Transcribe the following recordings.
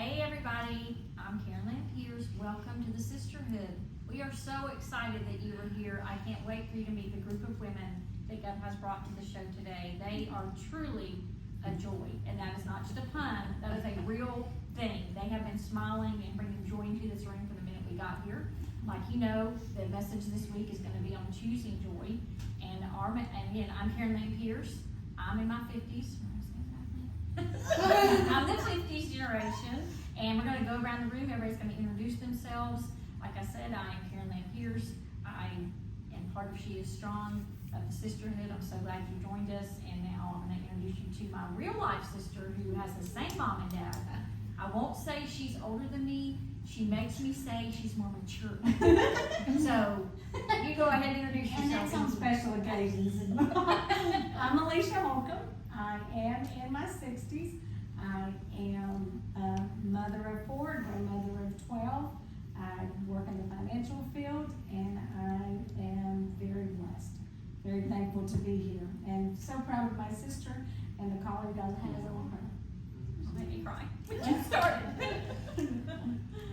Hey everybody, I'm Carolyn Pierce. Welcome to the Sisterhood. We are so excited that you are here. I can't wait for you to meet the group of women that God has brought to the show today. They are truly a joy, and that is not just a pun, that is a real thing. They have been smiling and bringing joy into this room from the minute we got here. Like you know, the message this week is going to be on choosing joy. And again, I'm Carolyn Pierce. I'm in my 50s. I'm the 50s generation, and we're going to go around the room. Everybody's going to introduce themselves. Like I said, I am Carolyn Pierce. I am part of She Is Strong of the Sisterhood. I'm so glad you joined us, and now I'm going to introduce you to my real life sister who has the same mom and dad. I won't say she's older than me. She makes me say she's more mature. So you go ahead and introduce yourself. And that's on special occasions. I'm Alicia Holcomb. I am in my 60s. I am a mother of 4, grandmother of 12. I work in the financial field, and I am very blessed, very thankful to be here, and so proud of my sister and the calling God has on her. Don't make me cry. Get started.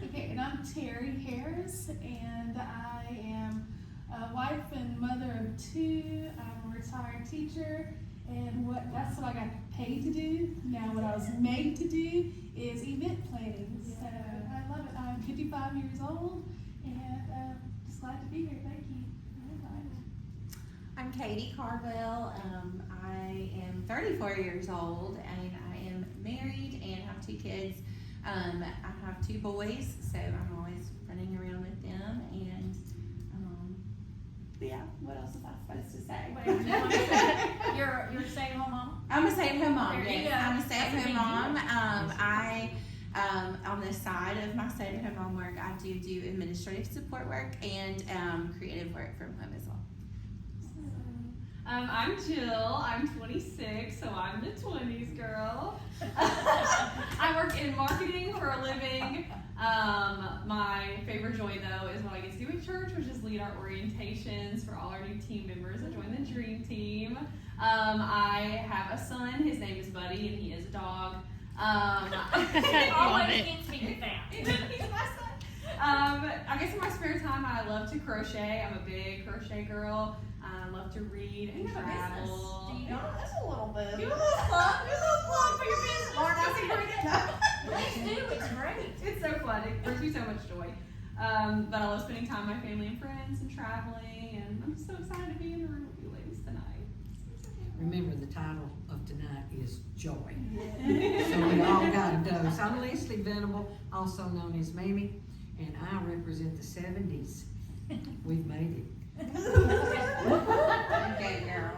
Okay, and I'm Terry Harris, and I am a wife and mother of 2. I'm a retired teacher, and that's what I got paid to do. Now what I was made to do is event planning. So I love it. I'm 55 years old, and just glad to be here. Thank you. I'm Katie Carville. I am 34 years old, and I am married and have 2 kids. I have 2 boys, so I'm always running around with them, and yeah, what else was I supposed to say? Whatever you want to say. You're a stay-at-home mom? I'm a stay-at-home mom, There you yes. go. I'm a stay-at-home mom. Deal. On the side of my stay-at-home mom work, I do administrative support work and creative work from home as well. I'm Jill. I'm 26, so I'm the 20s girl. I work in marketing for a living. My favorite joy, though, is what I get to do at church, which is lead our orientations for all our new team members that join the Dream Team. I have a son. His name is Buddy, and he is a dog. Always gets me with that. He's my son. I guess in my spare time, I love to crochet. I'm a big crochet girl. I love to read and travel. Do you? That's a little bit. Do a little plug. Do a little plug for your business. Lord, I see where Please do. It's great. It's so fun. It brings me so much joy. But I love spending time with my family and friends and traveling. And I'm just so excited to be in the room with you ladies tonight. Remember, the title of tonight is Joy. So we all got a dose. I'm Leslie Venable, also known as Mamie, and I represent the 70s. We've made it. Okay, girl.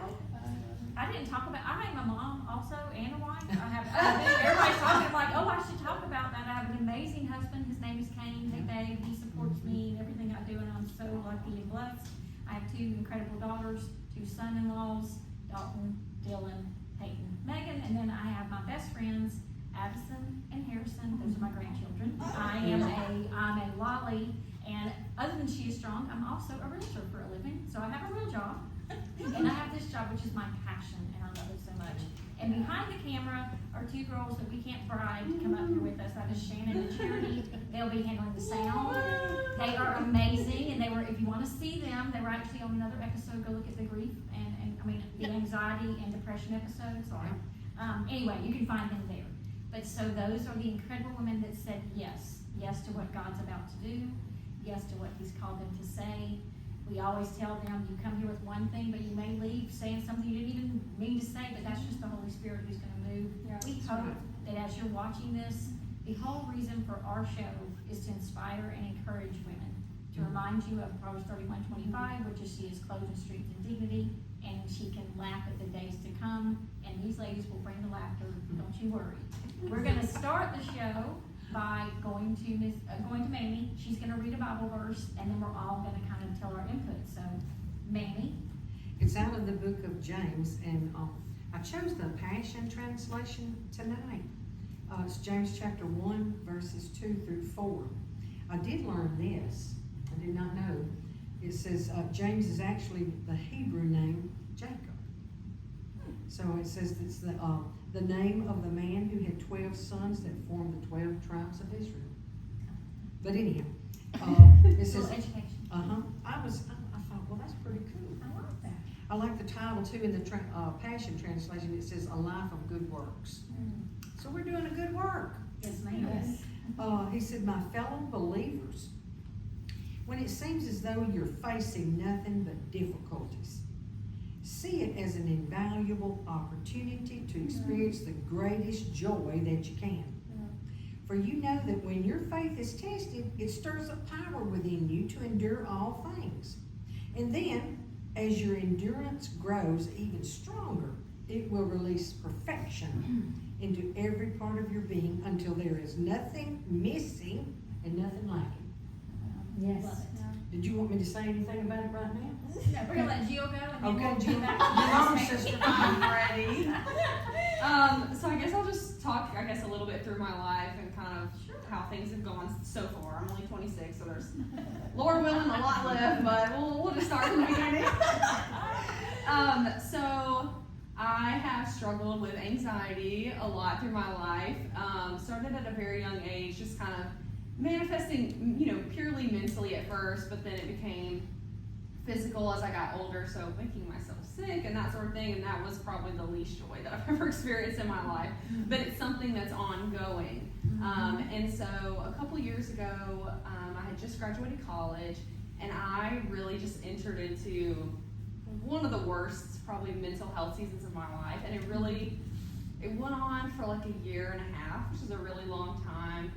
I didn't talk about, I'm a mom also and a wife. Everybody's talking, I'm like, oh, I should talk about that. I have an amazing husband. His name is Kane. Hey, babe. He supports me in everything I do, and I'm so lucky and blessed. I have 2 incredible daughters, 2 son-in-laws, Dalton, Dylan, Peyton, Megan, and then I have my best friends, Addison and Harrison. Those are my grandchildren. I'm a Lolly, and other than She Is Strong, I'm also a realtor for a living. So I have a real job, and I have this job, which is my passion, and I love it so much. And behind the camera are 2 girls that we can't bribe to come up here with us. That is Shannon and Charity. They'll be handling the sound. They are amazing, and if you want to see them, they were actually on another episode. Go look at the grief and the anxiety and depression episode. Sorry. Anyway, you can find them there. But so those are the incredible women that said yes to what God's about to do, yes to what He's called them to say. We always tell them, you come here with one thing, but you may leave saying something you didn't even mean to say, but that's just the Holy Spirit who's going to move. We hope that as you're watching this, the whole reason for our show is to inspire and encourage women, to remind you of Proverbs 31:25, which is she is clothed in strength and dignity, and she can laugh at the days to come, and these ladies will bring the laughter, don't you worry. We're going to start the show by going to Mamie. She's going to read a Bible verse, and then we're all going to kind of tell our input. So, Mamie. It's out of the book of James, and I chose the Passion Translation tonight. It's James chapter 1, verses 2 through 4. I did learn this. I did not know. It says James is actually the Hebrew name Jacob. So it says it's the the name of the man who had 12 sons that formed the 12 tribes of Israel. But anyhow, it says, Little education. I thought, well, that's pretty cool. I like that. I like the title too in the Passion Translation. It says, A Life of Good Works. So we're doing a good work. Yes, ma'am. Yes. He said, my fellow believers, when it seems as though you're facing nothing but difficulties, see it as an invaluable opportunity to experience the greatest joy that you can. For you know that when your faith is tested, it stirs up power within you to endure all things. And then, as your endurance grows even stronger, it will release perfection into every part of your being until there is nothing missing and nothing lacking. Yes. Love it. Did you want me to say anything about it right now? No, we're gonna let Jill go and then Okay, we'll Jill. come back Come on, to sister. I'm ready. So I guess I'll just talk, a little bit through my life and kind of how things have gone so far. I'm only 26, so there's, Lord willing, a lot left, but we'll just start from the beginning. So I have struggled with anxiety a lot through my life. Started at a very young age, just kind of manifesting, purely mentally at first, but then it became physical as I got older, so making myself sick and that sort of thing, and that was probably the least joy that I've ever experienced in my life, but it's something that's ongoing. And so a couple years ago, I had just graduated college, and I really just entered into one of the worst, probably mental health seasons of my life, and it went on for like a year and a half, which is a really long time.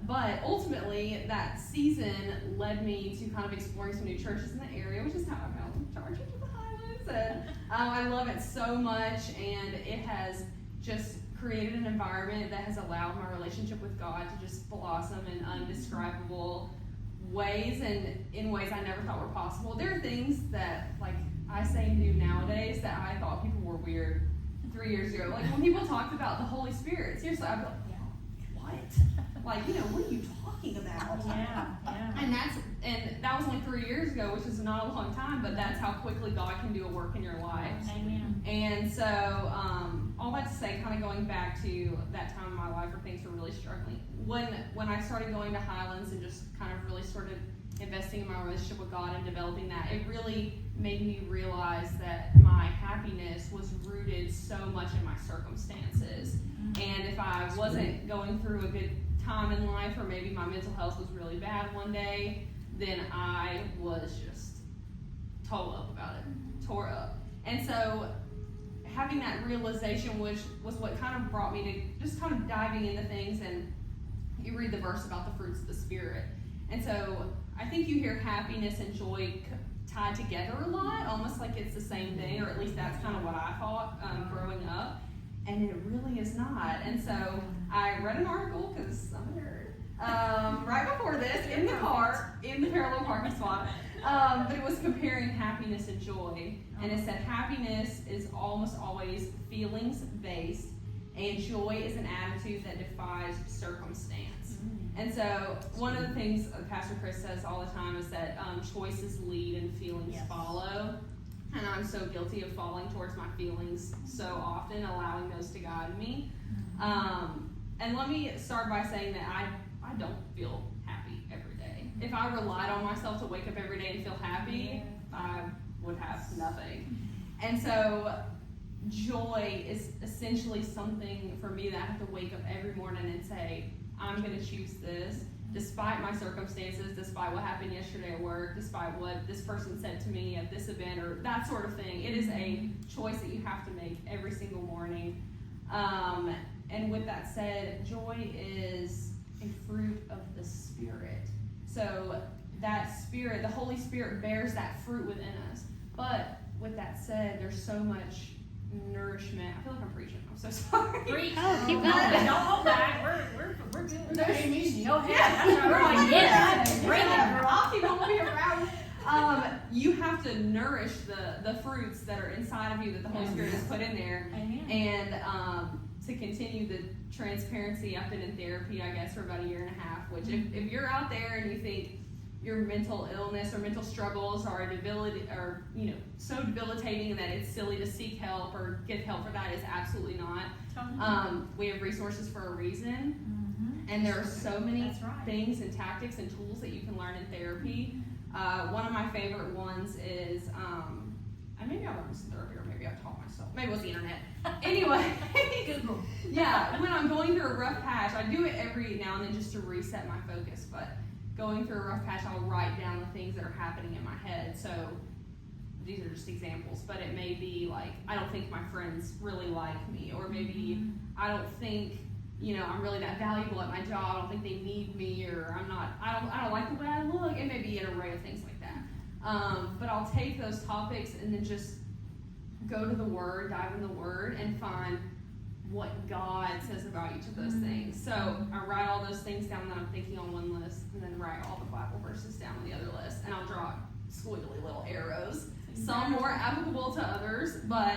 But ultimately, that season led me to kind of exploring some new churches in the area, which is how I found Charge into the Highlands. And I love it so much, and it has just created an environment that has allowed my relationship with God to just blossom in undescribable ways, and in ways I never thought were possible. There are things that, like, I say and do nowadays that I thought people were weird 3 years ago. Like, when people talked about the Holy Spirit, seriously, I'd be like, what? Like, what are you talking about? Yeah. And that was only 3 years ago, which is not a long time, but that's how quickly God can do a work in your life. Amen. And so, all that to say, kind of going back to that time in my life where things were really struggling. When I started going to Highlands and just kind of really started investing in my relationship with God and developing that, it really made me realize that my happiness was rooted so much in my circumstances. And if I wasn't going through a good time in life, or maybe my mental health was really bad one day, then I was just tore up. And so having that realization, which was what kind of brought me to just kind of diving into things, and you read the verse about the fruits of the Spirit. And so I think you hear happiness and joy tied together a lot, almost like it's the same thing, or at least that's kind of what I thought growing up. And it really is not. And so I read an article, because I'm a nerd, right before this, in the car, in the parallel parking spot. But it was comparing happiness and joy. And it said happiness is almost always feelings-based, and joy is an attitude that defies circumstance. And so one of the things Pastor Chris says all the time is that choices lead and feelings follow. And I'm so guilty of falling towards my feelings so often, allowing those to guide me. And let me start by saying that I don't feel happy every day. If I relied on myself to wake up every day and feel happy, I would have nothing. And so joy is essentially something for me that I have to wake up every morning and say, I'm going to choose this, despite my circumstances, despite what happened yesterday at work, despite what this person said to me at this event, or that sort of thing. It is a choice that you have to make every single morning. And with that said, joy is a fruit of the Spirit. So that Spirit, the Holy Spirit, bears that fruit within us. But with that said, there's so much nourishment. I feel like I'm preaching. I'm so sorry. Preach. Oh, Keep going. Don't hold back. We're good. Go ahead. We're like, yes. Bring it, girl. I'll keep on being around. You have to nourish the fruits that are inside of you that the Holy Spirit has put in there. Amen. And to continue the transparency, I've been in therapy, I guess, for about a year and a half, which if you're out there and you think, your mental illness or mental struggles are so debilitating that it's silly to seek help or get help for that, is absolutely not. We have resources for a reason, and there are so many That's right. things and tactics and tools that you can learn in therapy. One of my favorite ones is, and maybe I learned this in therapy, or maybe I taught myself. Maybe it was the internet. Anyway, Google. yeah, when I'm going through a rough patch, I do it every now and then just to reset my focus, but going through a rough patch, I'll write down the things that are happening in my head. So these are just examples, but it may be like, I don't think my friends really like me, or maybe I don't think, I'm really that valuable at my job. I don't think they need me, or I don't like the way I look. It may be an array of things like that. But I'll take those topics and then just go to the Word, dive in the Word, and find what God says about each of those things. So I write all those things down that I'm thinking on one list, and then write all the Bible verses down on the other list, and I'll draw squiggly little arrows, some more applicable to others, but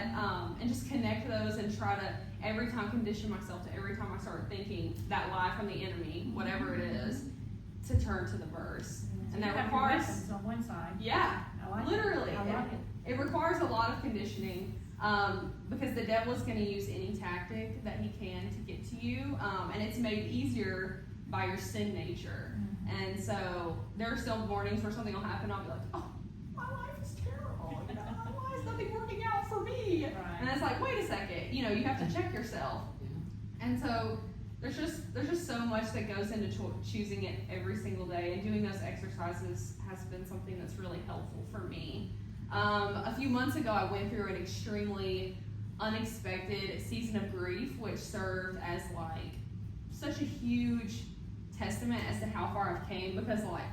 and just connect those and try to every time condition myself to every time I start thinking that lie from the enemy, whatever it is, to turn to the verse. And that requires on one side. Yeah, I like literally. It. I like it. It requires a lot of conditioning, because the devil is going to use any tactic that he can to get to you, and it's made easier by your sin nature. And so there are still mornings where something will happen, I'll be like, oh, my life is terrible. Why is nothing working out for me? Right. And it's like, wait a second, you have to check yourself. And so there's just so much that goes into choosing it every single day, and doing those exercises has been something that's really helpful for me. A few months ago, I went through an extremely unexpected season of grief, which served as like such a huge testament as to how far I've came, because like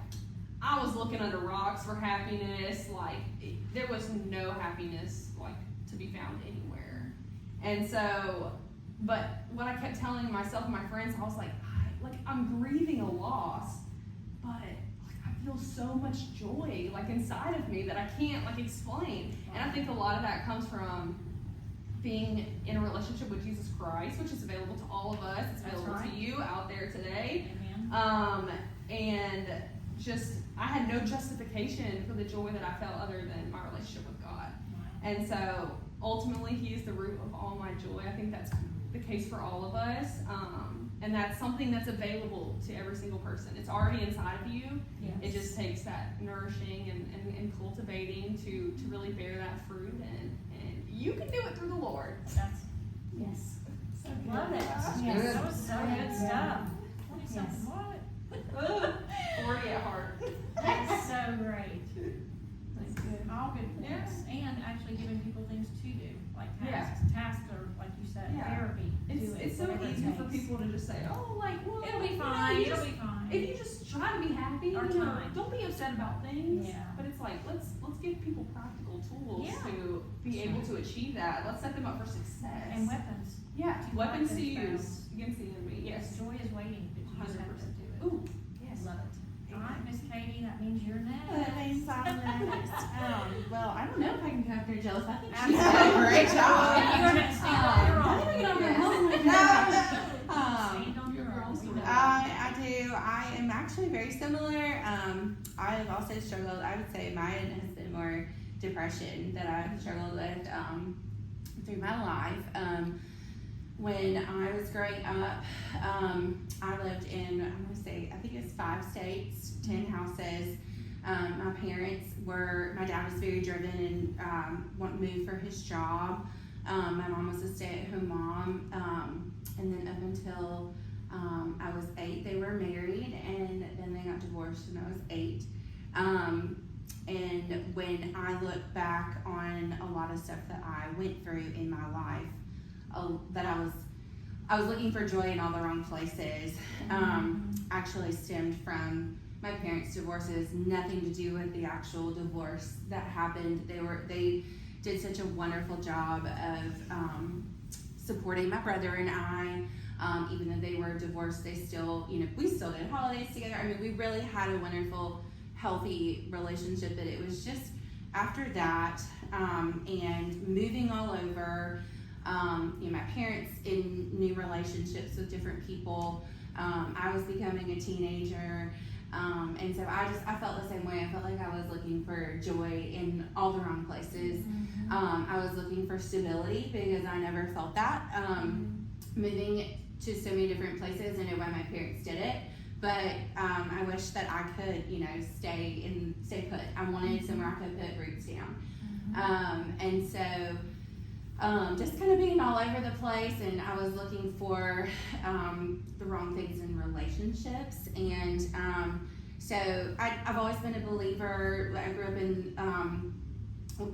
I was looking under rocks for happiness, like there was no happiness like to be found anywhere. And so, but what I kept telling myself and my friends, I was like I'm grieving a loss, but I feel so much joy like inside of me that I can't like explain. And I think a lot of that comes from being in a relationship with Jesus Christ, which is available to all of us. It's available to you out there today. Amen. And just I had no justification for the joy that I felt other than my relationship with God. And so ultimately He is the root of all my joy. I think that's the case for all of us. And that's something that's available to every single person. It's already inside of you. Yes. It just takes that nourishing and cultivating to really bear that fruit, and you can do it through the Lord. Yes. So good. Love it. Yes. That was so good stuff. 20-something, what? 40 at heart. That's so great. That's good. All good points. Yeah. And actually giving people things to do, like Yeah. tasks or like you said, Yeah. therapy. It's so whatever it easy for takes. people to just say, oh, like, well, It'll be you know, fine. you It'll just- be fine. If you just try to be happy, Or you know, time. don't be upset about things. Yeah. But it's like, let's give people practical tools Yeah. to be able to achieve that. Let's set them up for success. And weapons. Yeah, to weapons fight to those use battles. against the enemy. Yes. Joy is waiting, but you just have to 100%. do it. Ooh, yes. Love it. All right, Miss Katie, that means you're next. That means I'm next. Well, I don't know if I can go after Jill. I think I'm she's done a great job. You're gonna stand on your own. I'm gonna get over Yes. help my Stand on your own. We know. I do. I am actually very similar. I've also struggled. I would say mine has been more depression that I've struggled with through my life. When I was growing up, I lived in, I'm going to say, I think it was 5 states, 10 houses. My parents my dad was very driven and moved for his job. My mom was a stay-at-home mom. And then up until I was 8, they were married, and then they got divorced when I was 8. And when I look back on a lot of stuff that I went through in my life, that I was looking for joy in all the wrong places, actually stemmed from my parents' divorces. Nothing to do with the actual divorce that happened. They did such a wonderful job of supporting my brother and I. Even though they were divorced, they still, we still did holidays together. I mean, we really had a wonderful, healthy relationship. But it was just after that, and moving all over, my parents in new relationships with different people. I was becoming a teenager. And so I felt the same way. I felt like I was looking for joy in all the wrong places. I was looking for stability because I never felt that. Moving to so many different places, I know why my parents did it, but I wish that I could, stay put. I wanted somewhere I could put roots down. And so just kind of being all over the place, and I was looking for the wrong things in relationships. And so I've always been a believer. I grew up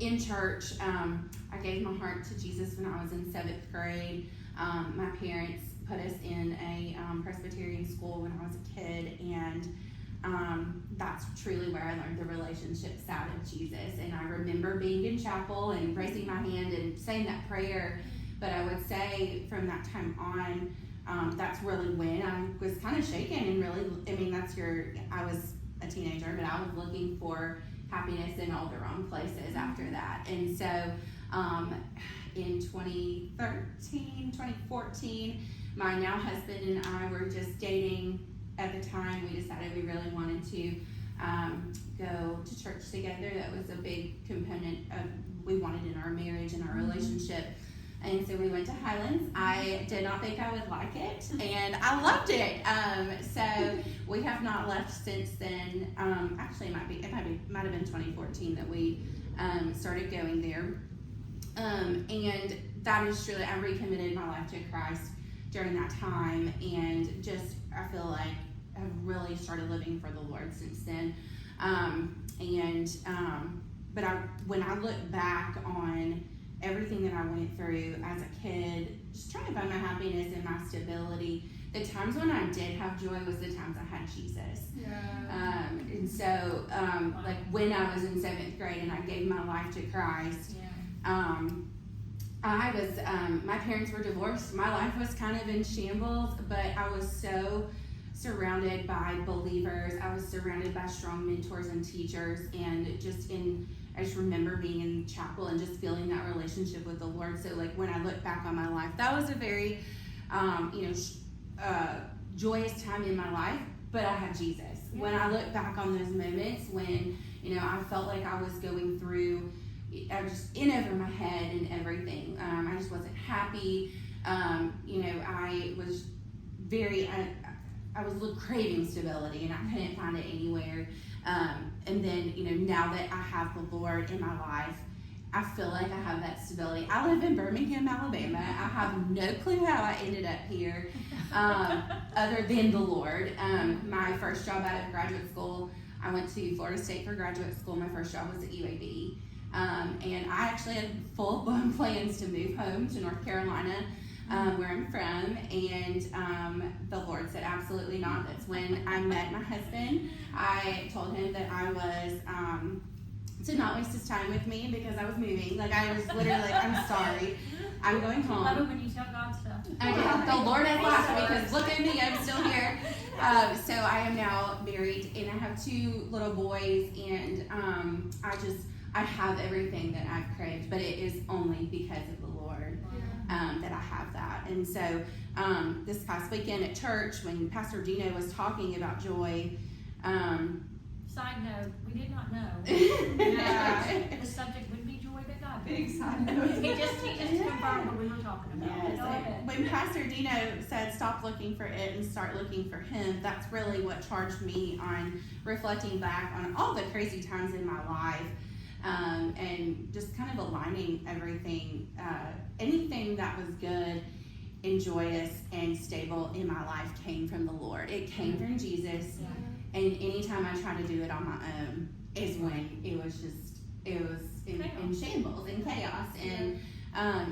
in church. I gave my heart to Jesus when I was in 7th grade. My parents put us in a Presbyterian school when I was a kid, and that's truly where I learned the relationship side of Jesus. And I remember being in chapel and raising my hand and saying that prayer. But I would say from that time on, that's really when I was kind of shaken and really, I was a teenager, but I was looking for happiness in all the wrong places after that. And so in 2014, my now husband and I were just dating. At the time, we decided we really wanted to go to church together. That was a big component of we wanted in our marriage and our relationship. And so we went to Highlands. I did not think I would like it, and I loved it. So we have not left since then. Actually, it might have been 2014 that we started going there. And that is truly, I recommitted my life to Christ during that time, and just I feel like I've really started living for the Lord since then. But when I look back on everything that I went through as a kid, just trying to find my happiness and my stability, the times when I did have joy was the times I had Jesus. Yeah. And so, like when I was in 7th grade and I gave my life to Christ, I was, my parents were divorced. My life was kind of in shambles, but I was so surrounded by believers. I was surrounded by strong mentors and teachers, and I just remember being in chapel and just feeling that relationship with the Lord. So like when I look back on my life, that was a very, joyous time in my life, but I had Jesus. Yeah. When I look back on those moments when, I felt like I was going through, I was just in over my head and everything. I just wasn't happy. I was I was craving stability, and I couldn't find it anywhere. And then, now that I have the Lord in my life, I feel like I have that stability. I live in Birmingham, Alabama. I have no clue how I ended up here, other than the Lord. My first job out of graduate school, I went to Florida State for graduate school. My first job was at UAB. And I actually had full-blown plans to move home to North Carolina, where I'm from, and the Lord said absolutely not. That's when I met my husband. I told him that I was to not waste his time with me because I was moving. Like I was literally like, I'm sorry, I'm going home. I love it when you tell God stuff. I did. The Lord has laughed because look at me, I'm still here. So I am now married, and I have 2 little boys, and I have everything that I've craved, but it is only because of the Lord that I have that. And so this past weekend at church, when Pastor Dino was talking about joy, Side note, we did not know. The subject would be joy that God big did. side note. He just confirmed what we were talking about. Yes. Go ahead. When Pastor Dino said stop looking for it and start looking for him, that's really what charged me on reflecting back on all the crazy times in my life. And just kind of aligning everything, anything that was good and joyous and stable in my life came from the Lord. It came from Jesus. Yeah. And anytime I tried to do it on my own is when it was in shambles and chaos. And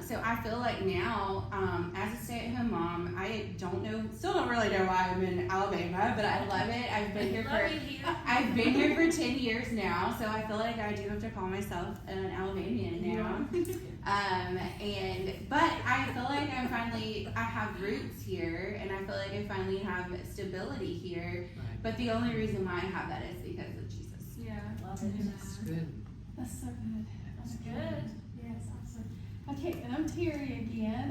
so I feel like now, as a stay-at-home mom, I still don't really know why I'm in Alabama, but I love it. I've been here for 10 years now, so I feel like I do have to call myself an Alabamian now. But I feel like I have roots here, and I feel like I finally have stability here. But the only reason why I have that is because of Jesus. Yeah. Love it. That's good. That's so good. That's good. Yes, awesome. Okay, and I'm Terry again,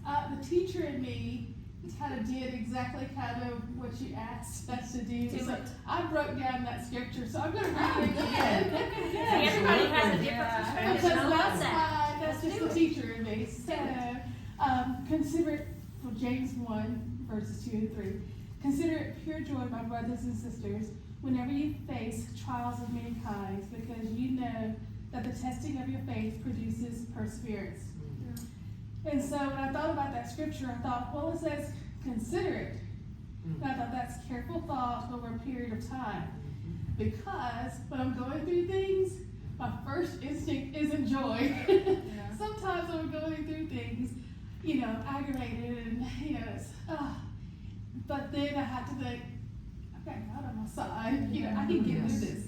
and the teacher in me kind of did exactly kind of what you asked us to do. Do So it. I broke down that scripture, so I'm going to read it again. See, everybody has a different perspective, Because and I love that's that. why, that's just Do the it. teacher in me. So, consider it, for James 1, verses 2 and 3. Consider it pure joy, my brothers and sisters, whenever you face trials of many kinds, because you know that the testing of your faith produces perseverance. And so when I thought about that scripture, I thought, well, it says consider it. And I thought that's careful thought over a period of time. Because when I'm going through things, my first instinct is enjoy. Sometimes when I'm going through things, aggravated and, it's, but then I have to think, okay, God on my side, I can get through this.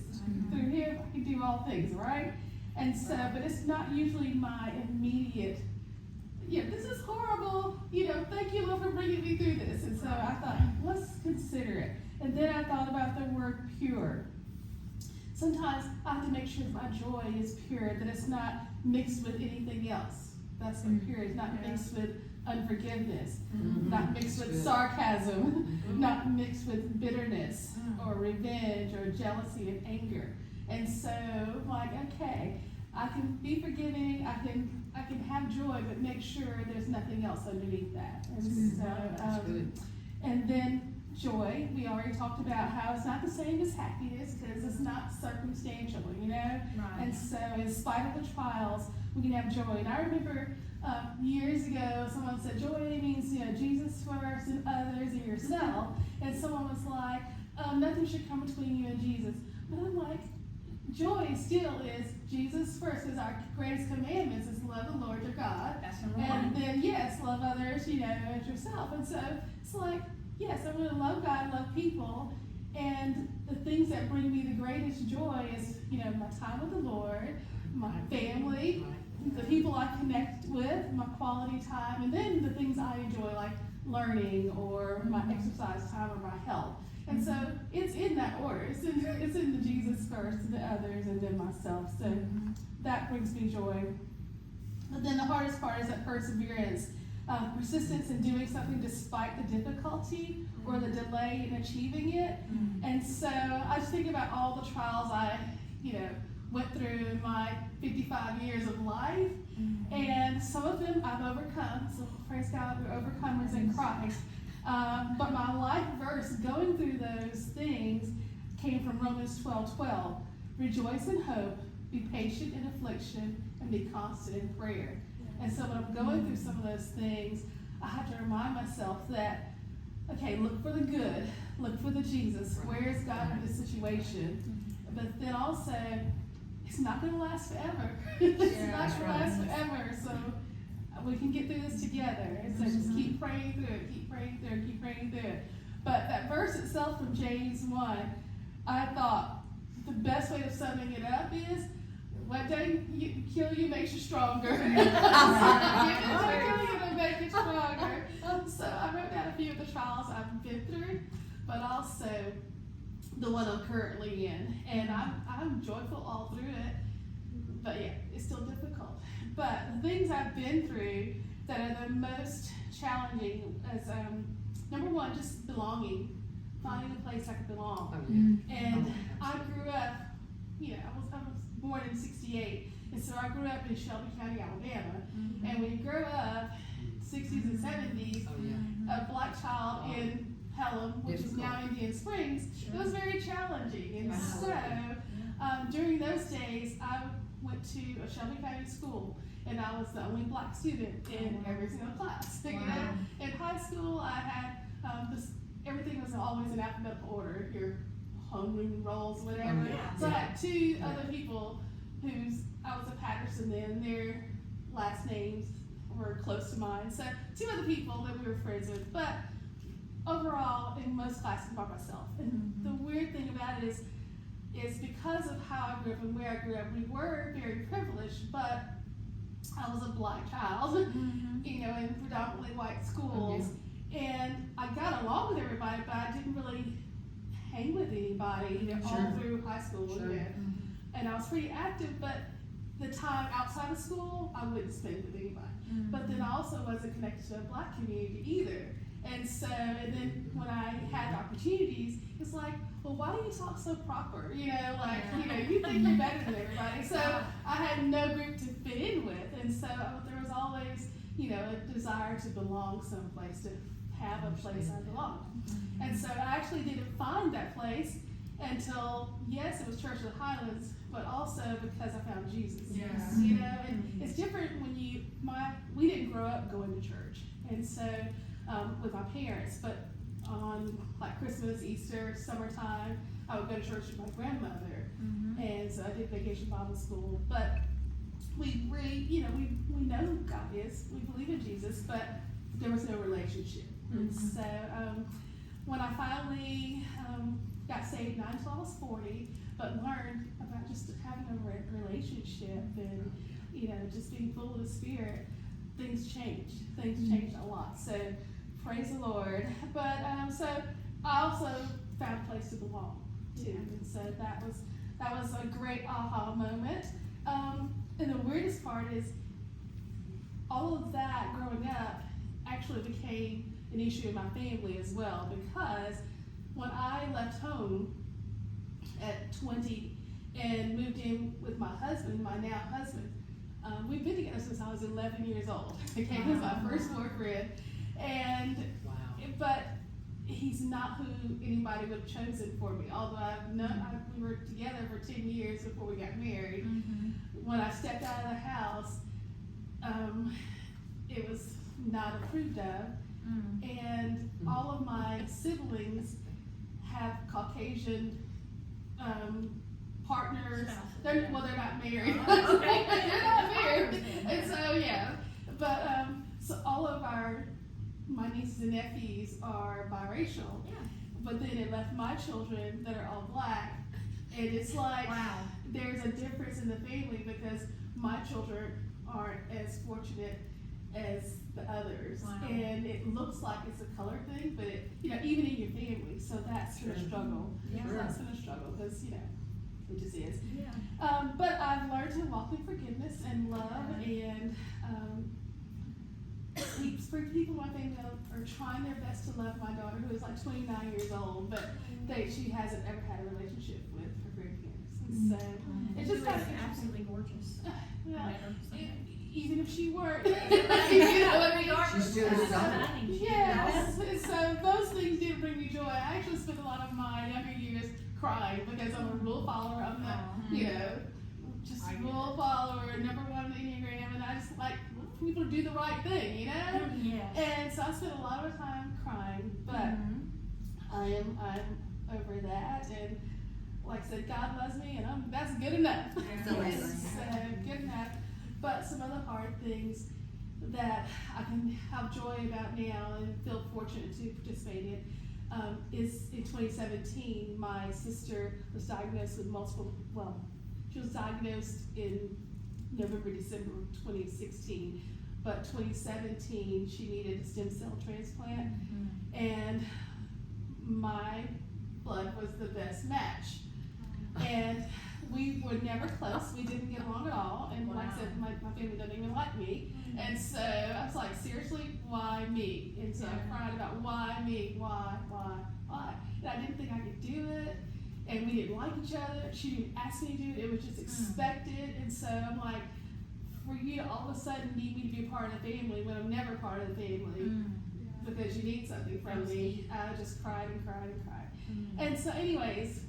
Through Him, I can do all things, right? And so, but it's not usually my immediate, this is horrible, thank you, Lord, for bringing me through this. And so I thought, let's consider it. And then I thought about the word pure. Sometimes I have to make sure that my joy is pure, that it's not mixed with anything else. That's what pure is, not mixed with unforgiveness, not mixed with sarcasm, not mixed with bitterness or revenge or jealousy and anger. And so, okay, I can be forgiving, I can have joy, but make sure there's nothing else underneath that. And so, and then joy, we already talked about how it's not the same as happiness because it's not circumstantial, Right. And so, in spite of the trials, we can have joy. And I remember years ago, someone said joy means Jesus first and others and yourself. And someone was like, nothing should come between you and Jesus. But I'm like, joy still is Jesus first, because our greatest commandments is love the Lord your God. That's number And one. then, yes, love others, as yourself. And so it's like, yes, I'm going to love God, love people. And the things that bring me the greatest joy is, my time with the Lord, my family, the people I connect with, my quality time, and then the things I enjoy, like learning or my exercise time or my health. And so it's in that order. It's in the Jesus first, the others, and then myself. So that brings me joy. But then the hardest part is that perseverance, persistence in doing something despite the difficulty or the delay in achieving it. And so I just think about all the trials I, went through in my 55 years of life, and some of them I've overcome. So praise God, we're overcomers in Christ. But my life verse going through those things came from Romans 12:12. Rejoice in hope, be patient in affliction, and be constant in prayer. And so when I'm going through some of those things, I have to remind myself that, okay, look for the good, look for the Jesus. Where is God in this situation? But then also, it's not going to last forever. It's not going to last forever. So we can get through this together. And so just keep praying through it, keep praying through it, keep praying through it. But that verse itself from James 1, I thought the best way of summing it up is, what doesn't kill you makes you stronger. What doesn't kill you makes you stronger. So I wrote down a few of the trials I've been through, but also the one I'm currently in. And I'm joyful all through it, but yeah, it's still difficult. But the things I've been through that are the most challenging is, number one, just belonging, finding a place I could belong. And I grew up, I was born in 68, and so I grew up in Shelby County, Alabama. And when you grow up, 60s and 70s, a black child in Pelham, which is now Indian Springs, it was very challenging. And so during those days, I went to a Shelby County school, and I was the only black student in every single class. In high school, I had everything was always in alphabetical order. Your homeroom rolls, whatever. So I had two other people I was a Patterson then, their last names were close to mine. So two other people that we were friends with. But overall, in most classes by myself. And the weird thing about it is because of how I grew up and where I grew up, we were very privileged, but I was a black child, in predominantly white schools. And I got along with everybody, but I didn't really hang with anybody all through high school. And I was pretty active, but the time outside of school, I wouldn't spend with anybody. But then I also wasn't connected to a black community either. And so, and then when I had opportunities, it's like, well, why do you talk so proper? You know, like, you know, you think you're better than everybody. So I had no group to fit in with. And so there was always, you know, a desire to belong someplace, to have a place I belonged. And so I actually didn't find that place until, yes, it was Church of the Highlands, but also because I found Jesus. Yes. You know, and it's different when we didn't grow up going to church. And so, with my parents, but on like Christmas, Easter, summertime, I would go to church with my grandmother. And so I did vacation Bible school, but we know who God is, we believe in Jesus, but there was no relationship. And so, when I finally got saved, not until I was 40, but learned about just having a relationship and, you know, just being full of the Spirit, things changed. Things changed a lot. So, praise the Lord. But, so I also found a place to belong, too. And so that was a great aha moment. And the weirdest part is all of that growing up actually became an issue in my family as well, because when I left home at 20 and moved in with my husband, my now husband, we've been together since I was 11 years old. He came as my first boyfriend, and but he's not who anybody would have chosen for me. Although we were together for 10 years before we got married. When I stepped out of the house, it was not approved of. And all of my siblings have Caucasian partners. They're not married. They're not married. And so, yeah. But so all of my nieces and nephews are biracial. Yeah. But then it left my children that are all black. And it's like, there's a difference in the family because my children aren't as fortunate as the others. And it looks like it's a color thing, but even in your family. So that's been a struggle. That's been a struggle because, it just is. But I've learned to walk in forgiveness and love, and people in my family are trying their best to love my daughter, who is like 29 years old, but she hasn't ever had a relationship with her grandparents. And so it's just kind of absolutely gorgeous. Even if she weren't, She's still stunning. Yes. So those things did bring me joy. I actually spent a lot of my younger years crying because I'm a rule follower. I'm not, just a rule follower, number one on the Enneagram, and I just like people to do the right thing, Yes. And so I spent a lot of time crying, but I'm over that, and like I said, God loves me, and that's good enough. Absolutely. So good enough. But some other hard things that I can have joy about now and feel fortunate to participate in is in 2017, my sister was diagnosed with she was diagnosed in November, December of 2016, but 2017 she needed a stem cell transplant, and my blood was the best match. And we were never close. We didn't get along at all. And like I said, my family doesn't even like me. And so I was like, seriously, why me? And so I cried about why me? Why? And I didn't think I could do it. And we didn't like each other. She didn't ask me to do it. It was just expected. And so I'm like, for you to all of a sudden need me to be a part of the family when I'm never part of the family because you need something from me, I just cried and cried and cried. And so anyways,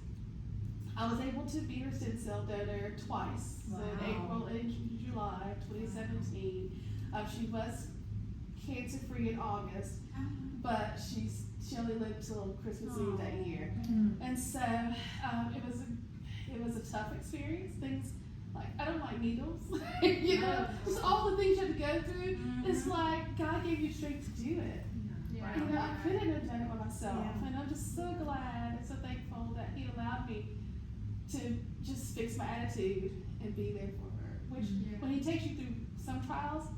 I was able to be her stem cell donor twice. So in April and July 2017. She was cancer free in August, but she only lived till Christmas Eve that year. And so it was a tough experience. Things like I don't like needles, just all the things you have to go through. It's like God gave you strength to do it. I couldn't have done it by myself, and I'm just so glad and so thankful that He allowed me to just fix my attitude and be there for her. Which, when He takes you through some trials,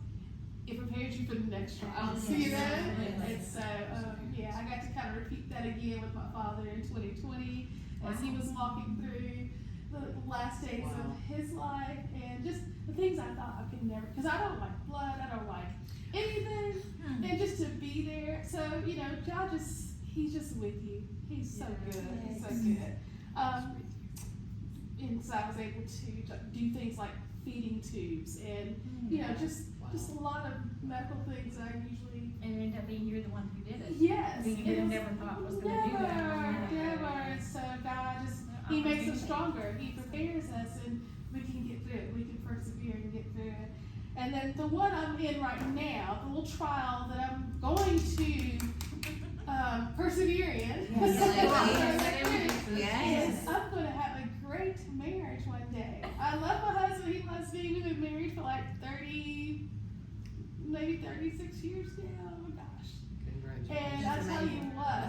it prepares you for the next trials, And so, I got to kind of repeat that again with my father in 2020 as he was walking through the last days of his life, and just the things I thought I could never, because I don't like blood, I don't like anything, and just to be there. So, you know, he's just with you. He's so good. He's so good. And so I was able to do things like feeding tubes and, you know, just a lot of medical things that I usually. And it ended up being you're the one who did it. Yes. You it was never thought was going to do that. Never. And so God He makes us stronger. He prepares us and we can get through it. We can persevere and get through it. And then the one I'm in right now, the little trial that I'm going to persevere in. Yes. I'm going to have a great marriage one day. I love my husband. He loves me. We've been married for like 30, maybe 36 years now. Oh my gosh. And I tell you what,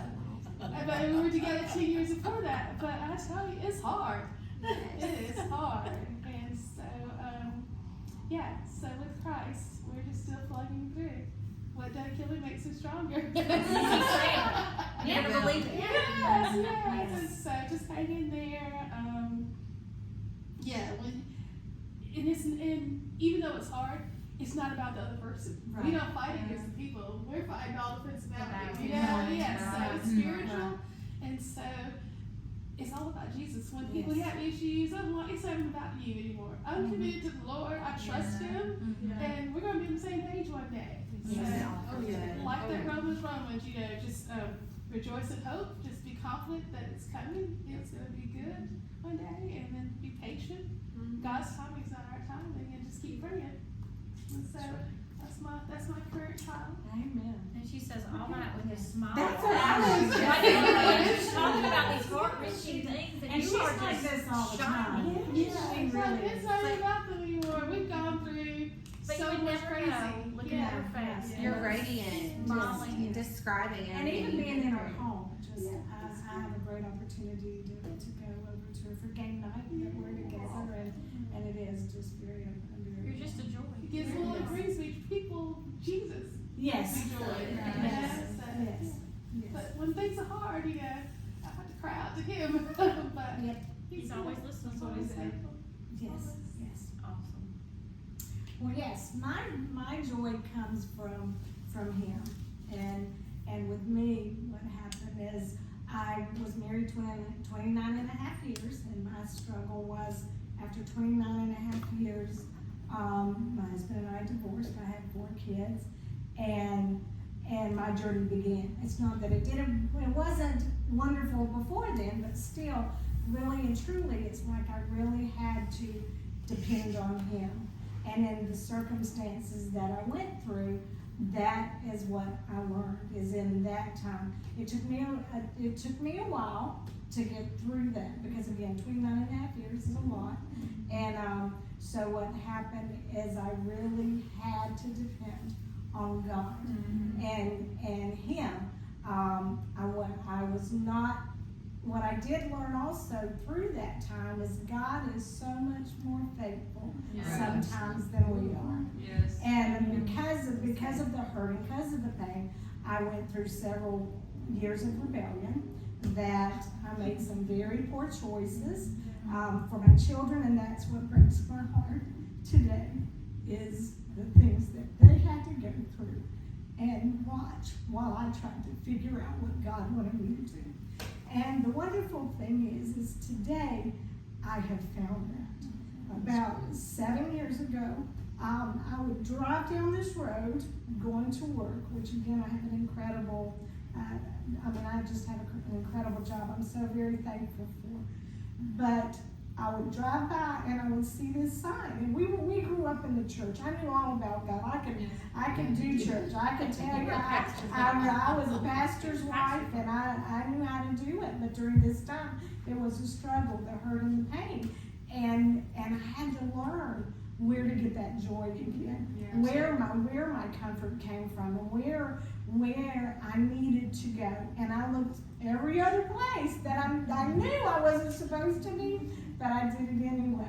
but we were together 2 years before that. But I tell you, it's hard. It is hard. And so, so with Christ, we're just still plugging through. What doesn't kill me makes me stronger. Never believe it. Yes. And so just hang in there. And even though it's hard, it's not about the other person. Right. We don't fight against the people. We're fighting all the principalities. You know? Right. Yes. So Right. it's spiritual. And so it's all about Jesus. When people have issues, it's not even about you anymore. I'm committed to the Lord. I trust Him. And we're going to be on the same page one day. So, like that Romans, you know, just rejoice in hope. Just be confident that it's coming. It's going to be good one day. And then be patient. God's timing is not our timing. And just keep praying. And so that's my current trial. Amen. And she says all that with a smile. That's what I was She's talking about these heart-wrenching things, And she's you are like just this all the time. shining. She It's really like, it's is. not even about them anymore. We've gone through But so you would much never crazy. know looking at her face. Yeah. You're radiant. Smiling. Just describing And even everything. being in our home, I have a great opportunity to go over to her for game night that we're together, and it is just very. You're just a joy. It gives little brings me people Jesus. Yes. Be joy. Yes. Yes. But when things are hard, you know, I have to cry out to Him. But He's always listening. He's always faithful. Yes. Yes. Awesome. Well, yes, my joy comes from Him, and with me, what happened is I was married 29 and a half years, and my struggle was after 29 and a half years, my husband and I divorced. I had 4 kids, and my journey began. It's not that it wasn't wonderful before then, but still, really and truly, it's like I really had to depend on Him. And in the circumstances that I went through, that is what I learned, is in that time. It took me a while to get through that, because again, 29 and a half years is a lot. And so what happened is I really had to depend on God and Him. I was not. What I did learn also through that time is God is so much more faithful sometimes than we are. Yes. And because of the hurt, because of the pain, I went through several years of rebellion, that I made some very poor choices for my children, and that's what breaks my heart today, is the things that they had to go through and watch while I tried to figure out what God wanted me to do. And the wonderful thing is today I have found that. About 7 years ago, I would drive down this road going to work, which again, I have an incredible, I just have an incredible job I'm so very thankful for. But I would drive by and I would see this sign. And we grew up in the church. I knew all about God. I could do church. I could tell you I was a pastor's wife, and I knew how to do it. But during this time, there was a struggle, the hurt and the pain. And I had to learn where to get that joy again, where my comfort came from, and where I needed to go. And I looked every other place that I knew I wasn't supposed to be, but I did it anyway.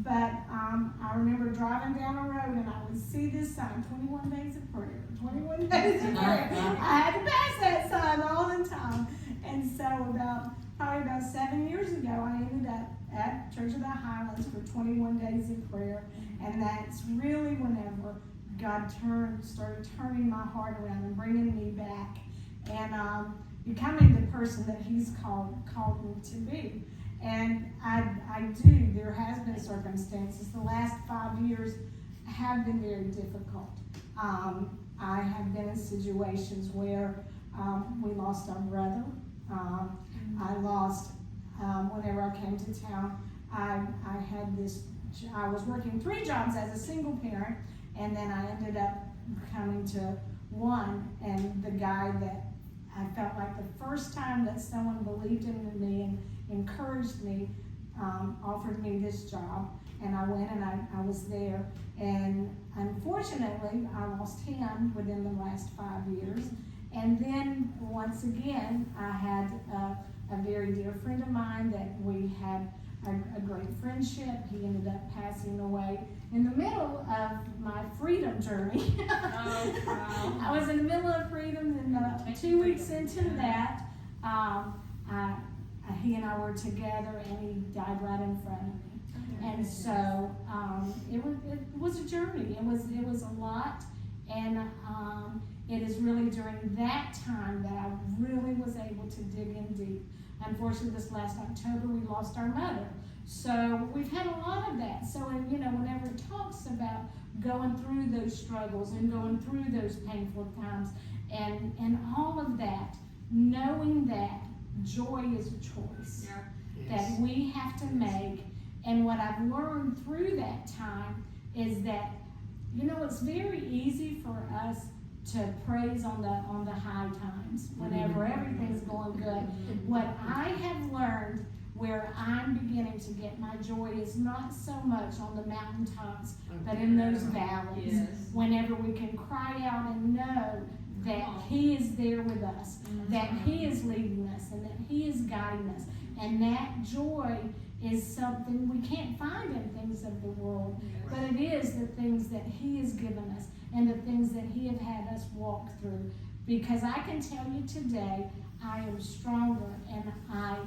But I remember driving down the road and I would see this sign, 21 days of prayer, 21 days of prayer. I had to pass that sign all the time. And so probably about 7 years ago, I ended up at Church of the Highlands for 21 days of prayer. And that's really whenever God started turning my heart around and bringing me back, and becoming the person that He's called me to be. And I do. There has been circumstances. The last 5 years have been very difficult. I have been in situations where we lost our brother. I lost, whenever I came to town, I was working 3 jobs as a single parent, and then I ended up coming to one, and the guy that I felt like the first time that someone believed in me and encouraged me, offered me this job, and I went and I was there, and unfortunately I lost him within the last 5 years. And then once again I had a very dear friend of mine that we had a great friendship. He ended up passing away in the middle of my freedom journey. Oh, wow. I was in the middle of freedom, and 2 weeks into that, he and I were together, and he died right in front of me. And so it was a journey. It was a lot, and it is really during that time that I really was able to dig in deep. Unfortunately, this last October, we lost our mother. So we've had a lot of that. So, whenever it talks about going through those struggles and going through those painful times and all of that, knowing that joy is a choice that we have to make. And what I've learned through that time is that, it's very easy for us to praise on the high times whenever everything's going good. What I have learned, where I'm beginning to get my joy, is not so much on the mountaintops, but in those valleys. Yes. Whenever we can cry out and know that He is there with us, that He is leading us, and that He is guiding us. And that joy is something we can't find in things of the world, but it is the things that He has given us and the things that He has had us walk through. Because I can tell you today, I am stronger, and I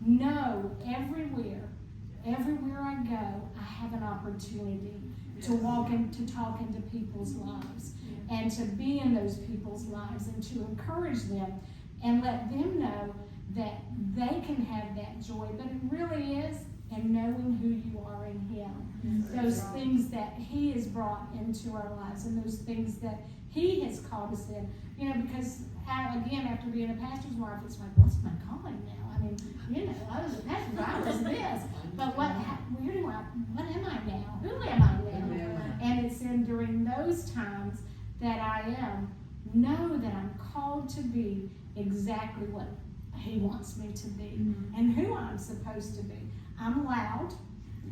know everywhere I go, I have an opportunity to walk and to talk into people's lives, and to be in those people's lives, and to encourage them and let them know that they can have that joy. But it really is in knowing who you are in Him. Those things that He has brought into our lives, and those things that He has called us in. Because again, after being a pastor's wife, it's like, what's my calling now? I mean, I was a pastor, I was this. But what am I now? Who am I now? And it's during those times that I know that I'm called to be exactly what He wants me to be, and who I'm supposed to be. I'm loud.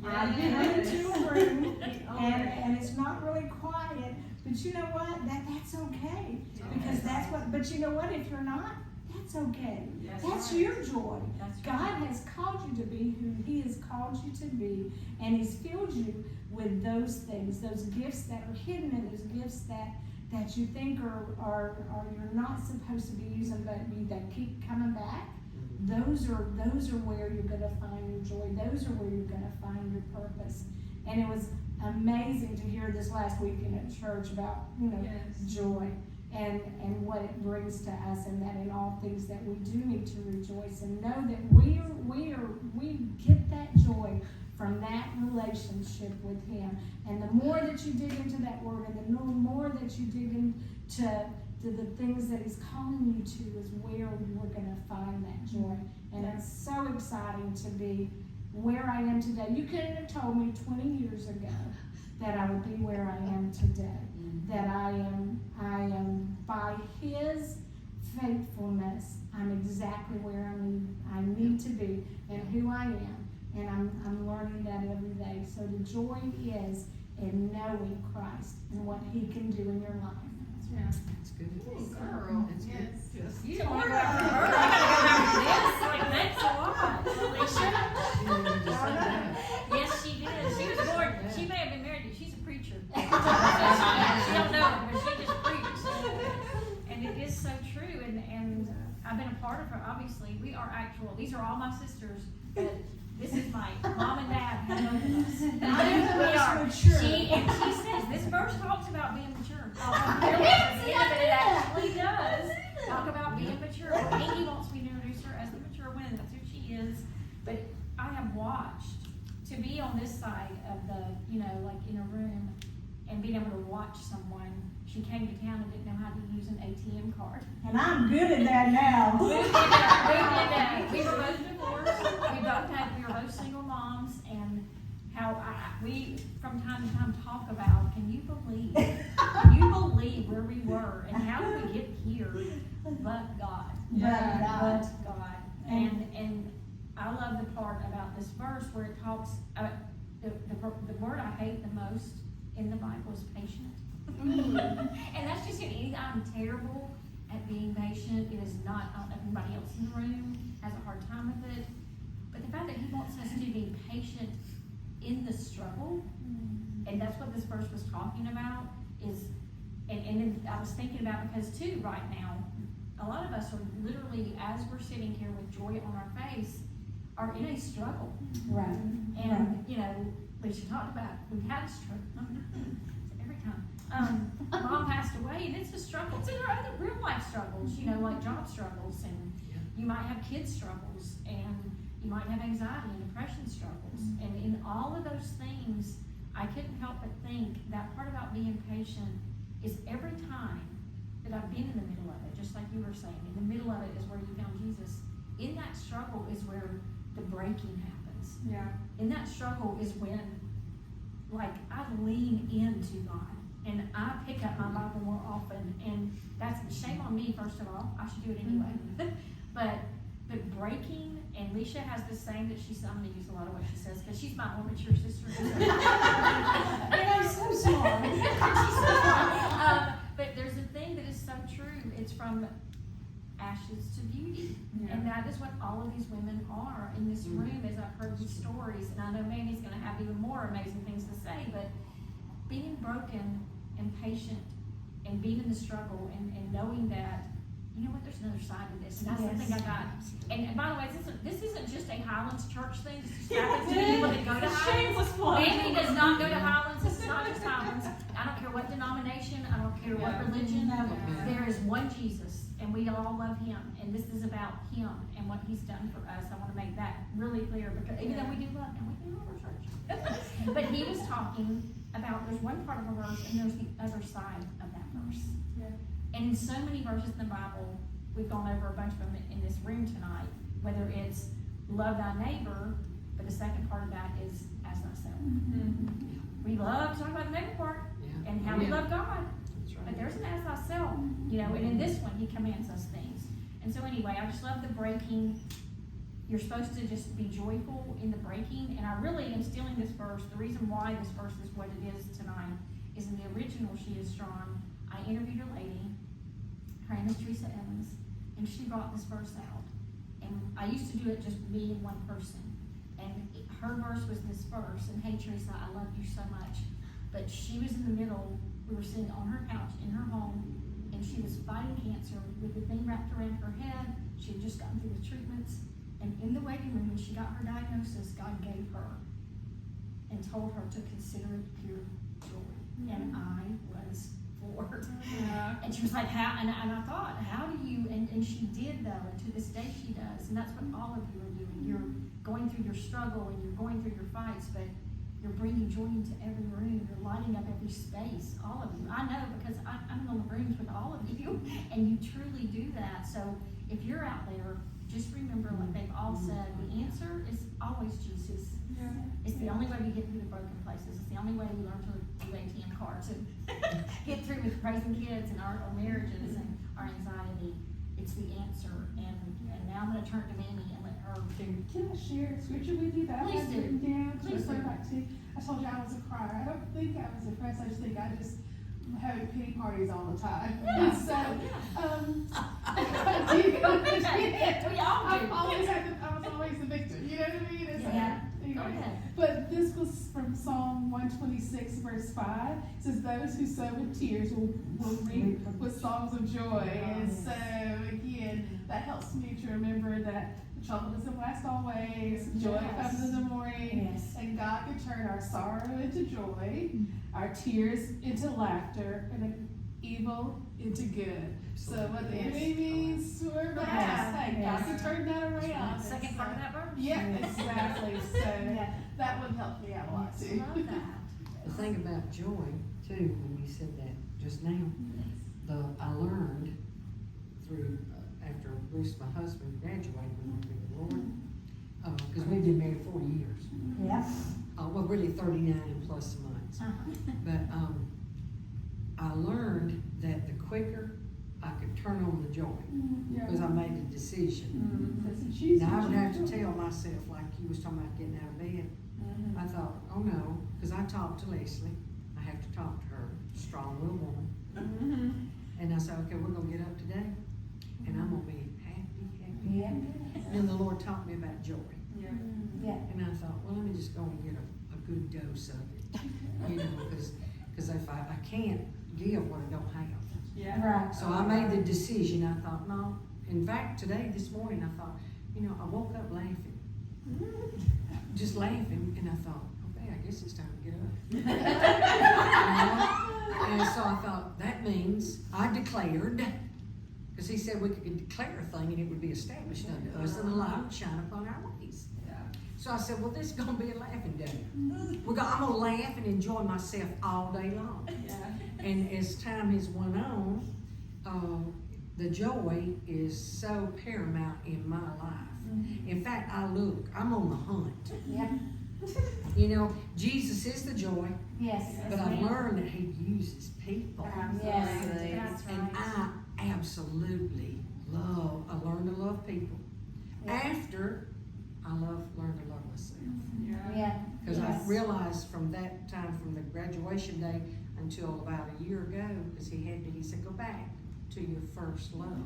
I've been into a room, and it's not really quiet. But you know what? That's okay, because that's what. But you know what? If you're not, that's okay. That's your joy. God has called you to be who He has called you to be, and He's filled you with those things, those gifts that are hidden, and those gifts that you think are you're not supposed to be using, but that keep coming back. Those are where you're going to find your joy. Those are where you're going to find your purpose. And it was amazing to hear this last weekend at church about joy and what it brings to us, and that in all things that we do need to rejoice and know that we get that joy from that relationship with Him. And the more that you dig into that Word, and the more that you dig into the things that He's calling you to, is where you're going to find that joy. And it's so exciting to be where I am today. You couldn't have told me 20 years ago that I would be where I am today. That I am by His faithfulness, I'm exactly where I need to be, and who I am. And I'm learning that every day. So the joy is in knowing Christ and what He can do in your life. That's good. Girl. That's good. Yes. You don't want to go after her. I gotta go after this. Thanks a lot, Alicia. Yes, she did. She was born. She may have been married. She's a preacher. She don't know it, but she just preaches. And it is so true. And I've been a part of her. Obviously, we are actual. These are all my sisters. But This is my mom and dad, have both of us. Mature. We are. She says, this verse talks about being mature. It actually does talk about being mature. Amy wants me to introduce her as the mature one, and that's who she is. But I have watched, to be on this side of the, like in a room, and being able to watch someone. She came to town and didn't know how to use an ATM card. And I'm good at that now. We did that. We were both divorced. We were both single moms, and how we from time to time talk about, can you believe where we were and how did we get here? But God. Yeah. But God. And I love the part about this verse where it talks the word I hate the most in the Bible is patient. And that's just it. I'm terrible at being patient. It is not, I don't know if anybody else in the room has a hard time with it. But the fact that he wants us to be patient in the struggle, and that's what this verse was talking about, is, and then I was thinking about, because too, right now, a lot of us are literally, as we're sitting here with joy on our face, are in a struggle. Right. And, Alicia talked about, we've had a struggle. Every time. Mom passed away, and it's a struggle. So there are other real life struggles, like job struggles, and you might have kids struggles, and you might have anxiety and depression struggles. And in all of those things, I couldn't help but think that part about being patient is every time that I've been in the middle of it, just like you were saying, in the middle of it is where you found Jesus. In that struggle is where the breaking happens. Yeah. In that struggle is when, I lean into God, and I pick up my Bible more often, and that's shame on me, first of all. I should do it anyway. But breaking, and Leisha has this saying that I'm going to use a lot of what she says, because she's my more mature sister. And I'm so smart. She's so smart. But there's a thing that is so true. It's from ashes to beauty. Yeah. And that is what all of these women are in this room, as I've heard these stories. And I know Manny's going to have even more amazing things to say, but being broken and patient and being in the struggle and knowing that, there's another side to this. And that's the thing I got. And by the way, this isn't just a Highlands church thing. This just happens to people that go to Highlands. Shameless plug. Manny does not go to Highlands. It's not just Highlands. I don't care what denomination. I don't care what religion. There is one Jesus, and we all love him. And this is about him and what he's done for us. I want to make that really clear, because even though we do love him, we do love our church. But he was talking about, there's one part of a verse and there's the other side of that verse. Yeah. And in so many verses in the Bible, we've gone over a bunch of them in this room tonight, whether it's love thy neighbor, but the second part of that is as thyself. We love to talk about the neighbor part and how we love God. But there's an as thyself, and in this one, he commands us things. And so anyway, I just love the breaking. You're supposed to just be joyful in the breaking, and I really am stealing this verse. The reason why this verse is what it is tonight is in the original She Is Strong. I interviewed a lady, her name is Teresa Evans, and she brought this verse out. And I used to do it just me and one person. And her verse was this verse, and hey Teresa, I love you so much. But she was in the middle, we were sitting on her couch in her home, and she was fighting cancer with the thing wrapped around her head. She had just gotten through the treatments. And in the waiting room, when she got her diagnosis, God gave her and told her to consider it pure joy. And I was floored. And she was like, how? And I thought, how do you, and she did though, and to this day she does. And that's what all of you are doing. You're going through your struggle and you're going through your fights, but you're bringing joy into every room. You're lighting up every space, all of you. I know, because I'm in the rooms with all of you, and you truly do that. So if you're out there, just remember, like they've all said, the answer is always Jesus. Yeah. It's the only way we get through the broken places. It's the only way we learn to do ATM cards and get through with raising kids and our marriages and our anxiety. It's the answer. And now I'm going to turn to Mamie and let her. Can I share a scripture with you that I Please had do. written down to Please refer do. back to? I told you I was a crier. I don't think I was depressed. I just think I just having pity parties all the time. Yeah. And so, I do. We all do. I was always the victim. You know what I mean? And so, Yeah. anyway. Go ahead. But this was from Psalm 126, verse 5. It says, those who sow with tears will reap with songs of joy. And so, again, that helps me to remember that the trouble doesn't last always, joy Yes. comes in the morning, Yes. and God can turn our sorrow into joy, our tears into laughter, and then evil into good. So what the enemy means for bad, hey, God can turn that around. Second part of that verse. Yeah, exactly, so Yeah. that would help me out a lot too. Love that. The thing about joy, too, when you said that just now, I learned through, after Bruce, my husband, graduated when we were with the Lord, because we've been married 40 years. Yeah. Well, really 39 plus months. But I learned that the quicker I could turn on the joy, because I made a decision. That's a choose. Now, I would have to tell myself, like you was talking about getting out of bed, I thought, oh no, because I talked to Leslie, I have to talk to her, strong little woman. And I said, okay, we're gonna get up today, and I'm gonna be happy. Yeah. And then the Lord taught me about joy. Yeah. And I thought, well, let me just go and get a good dose of it, you know, because if I can't give what I don't have. Yeah. Right. So I made the decision, I thought, no, in fact, this morning, I thought, you know, I woke up laughing. Just laughing, and I thought, okay, I guess it's time to get up. And so I thought, that means I declared, because he said we could declare a thing and it would be established unto us, and the light would shine upon our ways. So I said, well, this is gonna be a laughing day. I'm gonna laugh and enjoy myself all day long. And as time has went on, the joy is so paramount in my life. In fact, I'm on the hunt. Yep. You know, Jesus is the joy, Yes. but I've learned that he uses people. Yes. That's And right. I absolutely I learned to love people. After I learned to love myself. Yeah. Because Yes. I realized from that time, from the graduation day until about a year ago, because he said, go back to your first love.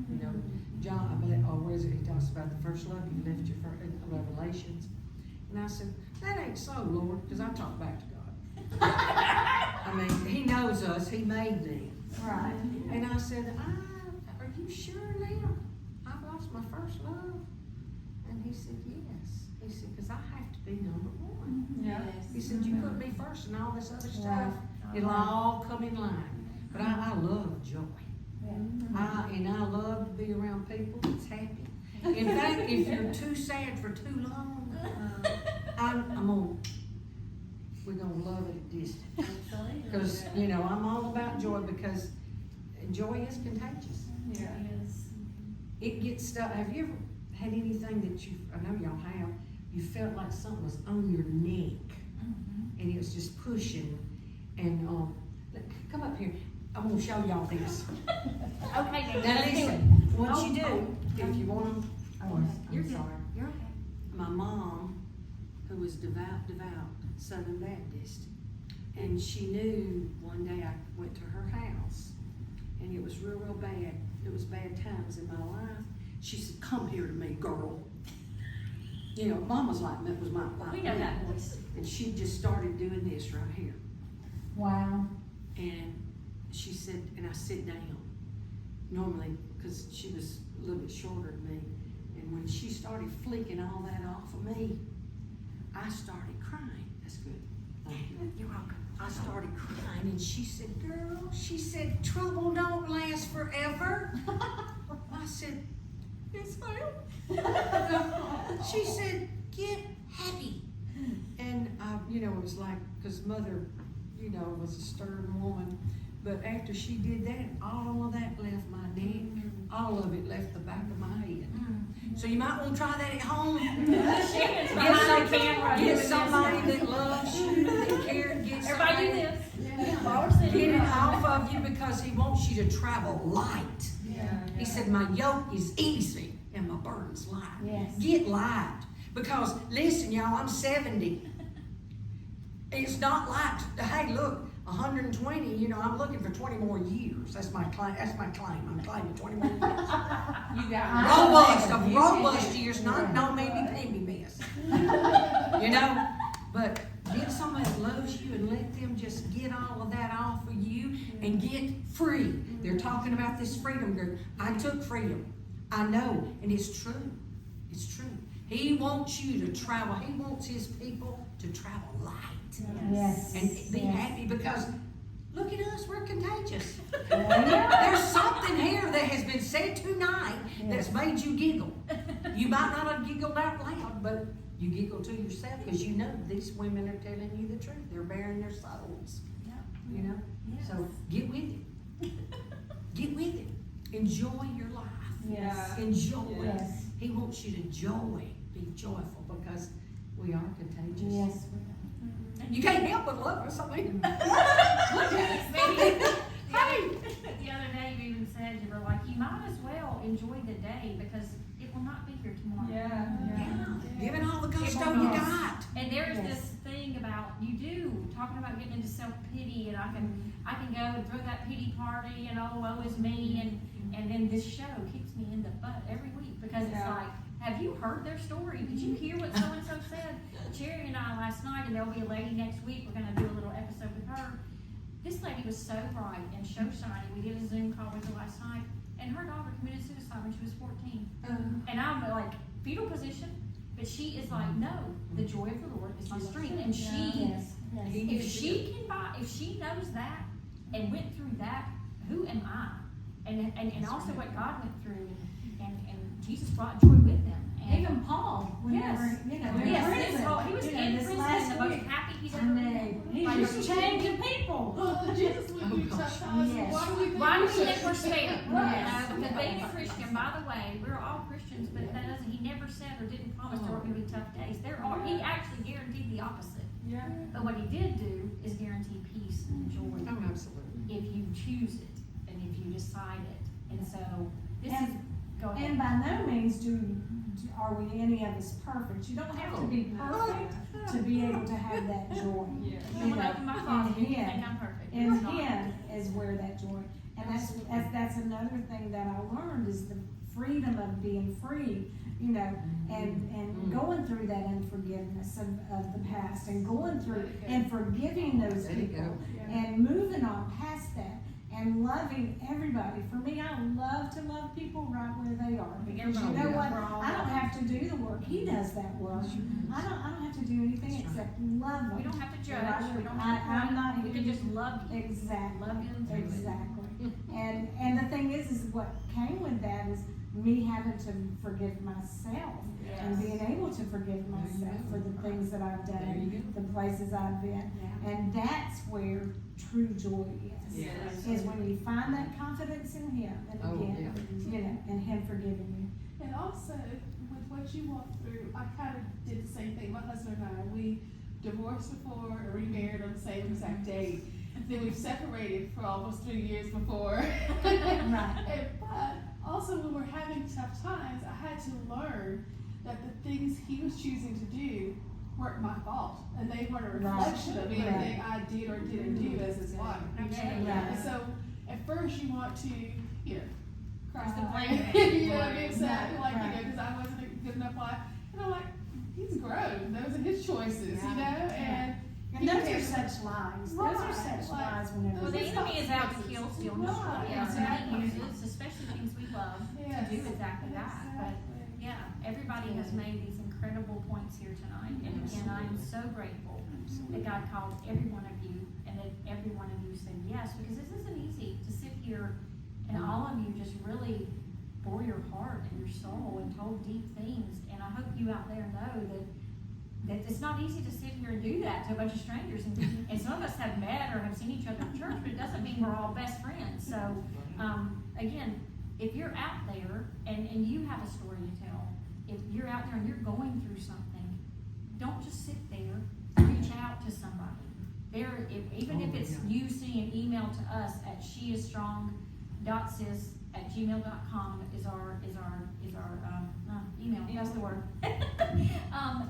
You know, John, where is it? He talks about the first love, you left your first, Revelations. And I said, that ain't so, Lord, because I talk back to God. I mean, he knows us, he made me. Right. And I said, are you sure now? I've lost my first love? And he said, yes. He said, because I have to be number one. He said, you put me first and all this other stuff, it'll all come in line. But I love joy. And I love to be around people that's happy. In fact, if you're too sad for too long, we're gonna love it at distance. Because, you know, I'm all about joy, because joy is contagious. It gets stuck. Have you ever had anything that I know y'all have, you felt like something was on your neck and it was just pushing, and come up here, I'm gonna show y'all this. Okay, Now listen, what you do, if you want to, You're I'm good. sorry. You're okay. My mom, who was devout Southern Baptist, and she knew one day I went to her house, and it was real bad. It was bad times in my life. She said, come here to me, girl. You know, Mama's like that, was my We know that voice. And she just started doing this right here. Wow. And she said, and I sit down, normally, because she was a little bit shorter than me. And when she started flicking all that off of me, I started crying. That's good. Thank you. You're welcome. I started crying, and she said, girl, she said, trouble don't last forever. I said, yes, ma'am. She said, get happy. And, you know, it was like, because Mother, you know, was a stern woman. But after she did that, all of that left my neck. All of it left the back of my head. So you might want to try that at home. Shannon's behind the camera doing Get this somebody now. that loves you, that cares. Get Everybody do somebody. this. While we're sitting Get it here. off of you, because he wants you to travel light. He said, my yoke is easy and my burden's light. Yes. Get light. Because, listen, y'all, I'm 70. It's not like, hey, look, 120, you know, I'm looking for 20 more years. That's my claim. I'm claiming 20 more years. You got Robust years, not no maybe mess. You know? But get somebody that loves you and let them just get all of that off of you and get free. They're talking about this freedom group. I took freedom. I know, and it's true. It's true. He wants you to travel. He wants his people to travel light. Yes. And be Yes. happy because look at us, we're contagious. Yeah. There's something here that has been said tonight that's made you giggle. You might not have giggled out loud, but you giggle to yourself because you know these women are telling you the truth. They're bearing their souls. You know? Yes. So get with it. Get with it. Enjoy your life. Yes. Enjoy. Yes. He wants you to be joyful because we are contagious. Yes. You can't help but love us. I mean, Look at us, baby. Hey. The other day you even said, you were like, you might as well enjoy the day because it will not be here tomorrow. give it all the gusto It you will. got. And there's Yes. this thing about talking about getting into self-pity, and I can go and throw that pity party and oh, woe is me, and then this show kicks me in the butt every week because it's like, have you heard their story? Did you hear what so-and-so said? Cherry and I last night, and there'll be a lady next week, we're gonna do a little episode with her. This lady was so bright and so shiny. We did a Zoom call with her last night, and her daughter committed suicide when she was 14. And I'm like, fetal position, but she is like, no, the joy of the Lord is my strength. And she, Yes. Yes. if she knows that and went through that, who am I? And also what God went through, and Jesus brought joy with him. And Even Paul, whenever, Yes. in yes, prison, this whole, he was you know, in this prison, last the most week, happy he's I ever mean, been. he's Like, just changing people. Oh, Jesus, we do gosh. chastise. Yes. Why do we Why do we think we're spared? Yes. Because being a Christian, by the way, we're all Christians, but that doesn't, he never said or didn't promise there were going to be tough days. He actually guaranteed the opposite. Yeah. But what he did do is guarantee peace and joy Oh, absolutely. if you choose it and if you decide it. And so this is, go ahead. And by no means are we any of us perfect. You don't have to be perfect to be able to have that joy. I'm gonna open my closet, you think I'm perfect. In It's not. Him is where that joy, and that's another thing that I learned is the freedom of being free, you know, and going through that unforgiveness of the past, and going through and forgiving those There you people, go. and moving on past that, and loving everybody. For me, I love to love people right where they are, because you know what? I don't have to do the work. He does that work. I don't have to do anything That's right. except love them. We don't have to judge, Right. we don't I'm have to not point, we here can to- just love you. Exactly. Love you through it. Exactly. And the thing is what came with that is me having to forgive myself, and being able to forgive myself for the things that I've There you done, the places I've been. And that's where true joy is. Yes. Is when you find that confidence in Him, and Oh, again, you know, and Him forgiving And also, with what you walked through, I kind of did the same thing. My husband and I, we divorced before and remarried on the same exact date. Then we've separated for almost 3 years before. Right. But also, when we're having tough times, I had to learn that the things he was choosing to do weren't my fault, and they weren't a reflection of anything I did or didn't do as his wife. you know? Right. And so, at first, you want to, you know, cry, Just to blame you know, be upset, Right, like, you know, right. because I wasn't a good enough wife. And I'm like, he's grown. Those are his choices, you know, and And those are such lies. Those are Right, such like- lies whenever. Well, the It's enemy not is out to choices. kill, steal, and Right, destroy. And exactly. he uses, especially things we love, Yes. to do exactly that. But Exactly. yeah, everybody has made these incredible points here tonight. And again, I am so grateful that God called every one of you and that every one of you said yes, because this isn't easy to sit here and all of you just really bore your heart and your soul and told deep things. And I hope you out there know that it's not easy to sit here and do that to a bunch of strangers. And some of us have met or have seen each other at church, but it doesn't mean we're all best friends. So, again, if you're out there and you have a story to tell, if you're out there and you're going through something, don't just sit there. Reach out to somebody. Even if it's you sending an email to us at sheisstrong.sis@gmail.com is our email. That's the word.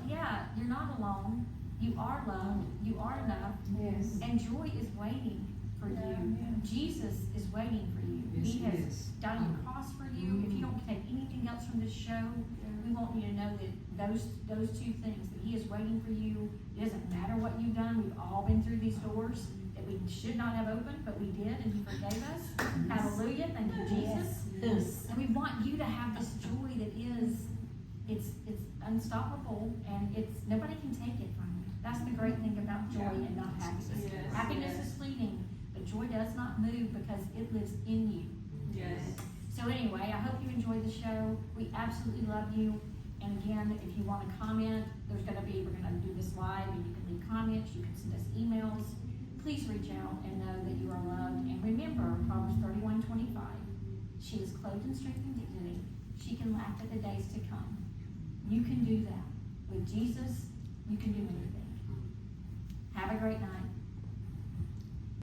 Yeah, you're not alone. You are loved. You are enough. Yes. And joy is waiting for you. Jesus is waiting for you. Yes, He he has is. died on the cross for you. If you don't take anything else from this show, we want you to know that those two things, that He is waiting for you. It doesn't matter what you've done. We've all been through these doors that we should not have opened, but we did, and He forgave us. Hallelujah. Thank you, Jesus. Yes. And we want you to have this joy that is it's unstoppable, and nobody can take it from you. That's the great thing about joy and not happiness. Yes, Happiness yes. is fleeting, but joy does not move because it lives in you. Yes. So anyway, I hope you enjoyed the show. We absolutely love you. And again, if you want to comment, we're gonna do this live, and you can leave comments, you can send us emails. Please reach out and know that you are loved. And remember, Proverbs 31:25. She is clothed in strength and dignity. She can laugh at the days to come. You can do that. With Jesus, you can do anything. Have a great night.